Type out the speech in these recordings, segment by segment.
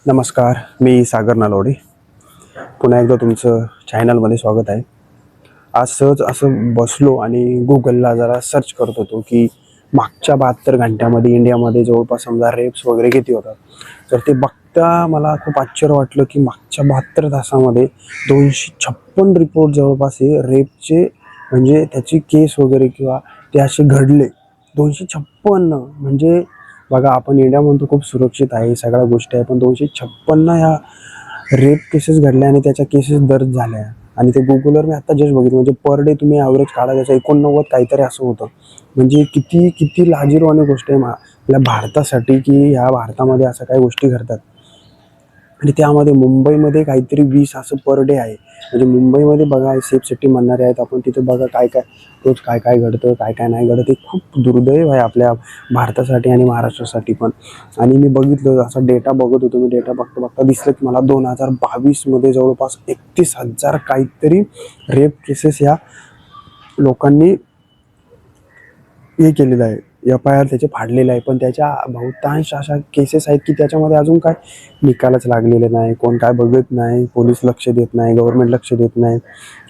नमस्कार, मी सागर नलवडे. पुन्हा एकदा तुमचं चॅनलमध्ये स्वागत आहे. आज सहज असं बसलो आणि Googleला जरा सर्च करत होतो की मागच्या 72 घंट्यामध्ये इंडियामध्ये जवळपास समजा रेप्स वगैरे किती होतात. तर ते बघता मला खूप आश्चर्य वाटलं की मागच्या 72 तासामध्ये 256 रिपोर्ट जवळपास हे रेपचे म्हणजे त्याची केस वगैरे किंवा ते असे घडले. 256 म्हणजे बघा, आपण इंडिया म्हणतो खूप सुरक्षित आहे, सगळ्या गोष्टी आहे, पण 256 ह्या रेप केसेस घडल्या आणि त्याच्या केसेस दर्ज झाल्या. आणि ते Googleवर मी आता जस्ट बघितलं, म्हणजे पर डे तुम्ही ॲव्हरेज काढा त्याचं 89 काहीतरी असं होतं. म्हणजे किती किती लाजिरवाणी गोष्ट आहे आपल्या भारतासाठी की ह्या भारतामध्ये अशा काही गोष्टी घडतात. आणि त्यामध्ये मुंबईमध्ये काहीतरी 20 असं पर डे आहे. म्हणजे मुंबईमध्ये बघा, सेफ सिटी म्हणणारे आहेत आपण, तिथे बघा काय काय रोज काय काय घडतं, काय काय नाही घडत. हे खूप दुर्दैव आहे आपल्या भारतासाठी आणि महाराष्ट्रासाठी पण. आणि मी बघितलं, असा डेटा बघत होतो मी, डेटा बघता बघता दिसलं की मला 2022 मध्ये जवळपास 31,000 काहीतरी रेप केसेस ह्या लोकांनी हे केलेलं आहे, FIR त्याचे फाडलेले आहे. पण त्याच्या बहुतांश अशा केसेस आहेत की त्याच्यामध्ये अजून काय निकालच लागलेले नाही, कोण काय बघत नाही, पोलीस लक्ष देत नाही, गव्हर्नमेंट लक्ष देत नाही.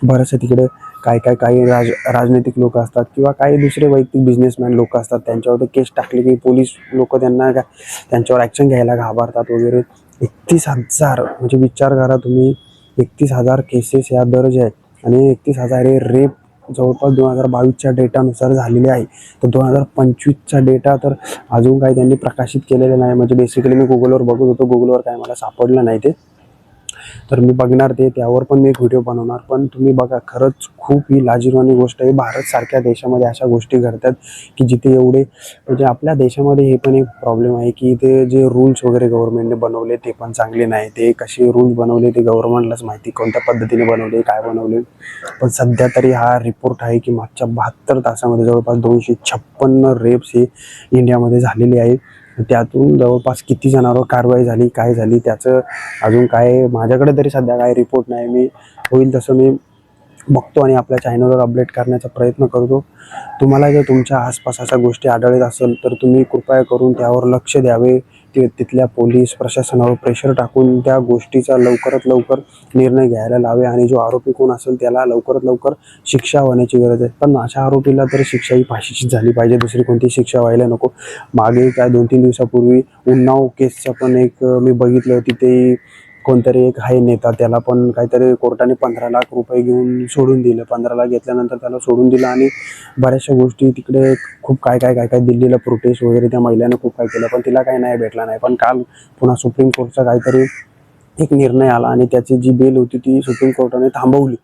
बरंचसं तिकडे काही राजनैतिक लोक असतात किंवा काही दुसरे वैयक्तिक बिझनेसमॅन लोक असतात, त्यांच्यावर ते केस टाकले की पोलीस लोक त्यांना त्यांच्यावर ॲक्शन घ्यायला घाबरतात वगैरे. 31,000 म्हणजे विचार करा तुम्ही, 31,000 केसेस या दर्ज आहे आणि 31,000 हे रेप जवळपास 2022च्या डेटानुसार झालेले आहे. तर 2025चा डेटा तर अजून काही त्यांनी प्रकाशित केलेला नाही. म्हणजे बेसिकली मी Googleवर बघत होतो, Googleवर काय मला सापडलं नाही ते. तर मी बघणार ते, त्यावर पण मी एक व्हिडिओ बनवणार. पण तुम्ही बघा, खरंच खूप ही लाजिरवाणी गोष्ट आहे. भारतसारख्या देशामध्ये अशा गोष्टी घडतात की जिथे एवढे, म्हणजे आपल्या देशामध्ये हे पण एक प्रॉब्लेम आहे की ते जे रूल्स वगैरे गव्हर्नमेंटने बनवले ते पण चांगले नाही. ते कसे रूल्स बनवले ते गव्हर्नमेंटलाच माहिती, कोणत्या पद्धतीने बनवले, काय बनवले. पण सध्या तरी हा रिपोर्ट आहे की मागच्या 72 तासामध्ये जवळपास 256 रेप्स हे इंडियामध्ये झालेले आहे. त्यातून जवळपास किती जणांवर कारवाई झाली, काय झाली, त्याचं अजून काय माझ्याकडे तरी सध्या काय रिपोर्ट नाही. मी होईल तसं मी बघतो आणि आपल्या चॅनलवर अपडेट करण्याचा प्रयत्न करतो. तुम्हाला जर तुमच्या आसपास अशा गोष्टी आढळत असेल तर तुम्ही कृपया करून त्यावर लक्ष द्यावे. तिथल्या पोलीस प्रशासनावर प्रेशर टाकून त्या गोष्टीचा लवकरात लवकर निर्णय घ्यायला लावे आणि जो आरोपी कोण असेल त्याला लवकरात लवकर शिक्षा होण्याची गरज आहे. पण अशा आरोपीला तर शिक्षा ही फाशीचीच झाली पाहिजे, दुसरी कोणती शिक्षा व्हायला नको. मागे काय 2-3 दिवसापूर्वी उन्नाव केसचं पण एक मी बघितलं, तिथे कोणतरी एक आहे नेता, त्याला पण काहीतरी कोर्टाने 15 लाख रुपये घेऊन सोडून दिलं. 15 लाख घेतल्यानंतर त्याला सोडून दिलं. आणि बऱ्याचशा गोष्टी तिकडे खूप काय दिल्लीला प्रोटेस्ट वगैरे त्या महिलांनी खूप काय केलं, पण तिला काही नाही भेटला नाही. पण काल पुन्हा सुप्रीम कोर्टचा काहीतरी एक निर्णय आला आणि त्याची जी बेल होती ती सुप्रीम कोर्टाने थांबवली,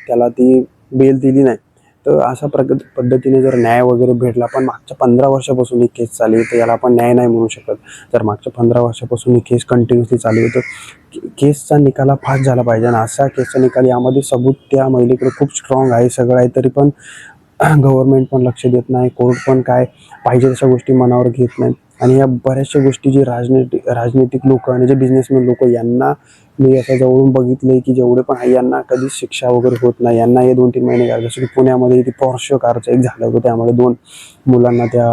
त्याला ती बेल दिली नाही. तर अशा पद्धतीने जर न्याय वगैरे भेटला, पण मागच्या 15 वर्षापासून ही केस चालू आहे, तर याला आपण न्याय नाही म्हणू शकत. जर मागच्या 15 वर्षापासून ही केस कंटिन्युअसली चालू आहे तर केसचा निकाल फास्ट झाला पाहिजे. आणि असा केसचा निकाल, यामध्ये सबूत त्या महिलेकडे खूप स्ट्रॉंग आहे, सगळं आहे, तरी पण गव्हर्नमेंट पण लक्ष देत नाही, कोर्ट पण काय पाहिजे तशा गोष्टी मनावर घेत नाही. आणि या बऱ्याचशा गोष्टी जे राजनैतिक लोक आणि जे बिझनेसमॅन लोक, यांना मी असं जवळून बघितलंय की जेवढे पण आहे यांना कधीच शिक्षा वगैरे होत नाही. यांना हे 2-3 महिने काय, जसं की पुण्यामध्ये ती Porsche कारचं एक झालं होतं, त्यामध्ये 2 मुलांना त्या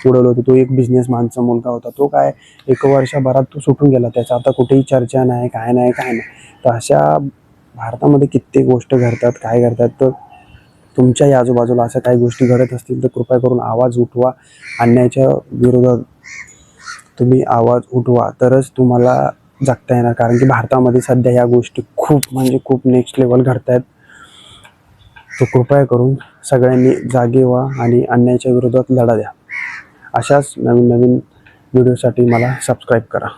उडवलं होतं. तो एक बिझनेसमॅनचा मुलगा होता, तो काय 1 वर्षभरात तो सुटून गेला. त्याचा आता कुठेही चर्चा नाही, काय नाही. तर अशा भारतामध्ये कित्येक गोष्ट घडतात, काय घडतात. तर तुमच्याही आजूबाजूला अशा काही गोष्टी घडत असतील तर कृपया करून आवाज उठवा. अन्यायाच्या विरोधात तुम्ही आवाज उठवा, तरच तुम्हाला जगता येणार. कारण की भारतामध्ये सध्या ह्या गोष्टी खूप म्हणजे खूप नेक्स्ट लेवल घडत आहेत. तर कृपया करून सगळ्यांनी जागे व्हा आणि अन्यायाच्या विरोधात लढा द्या. अशाच नवीन नवीन व्हिडिओसाठी मला सबस्क्राईब करा.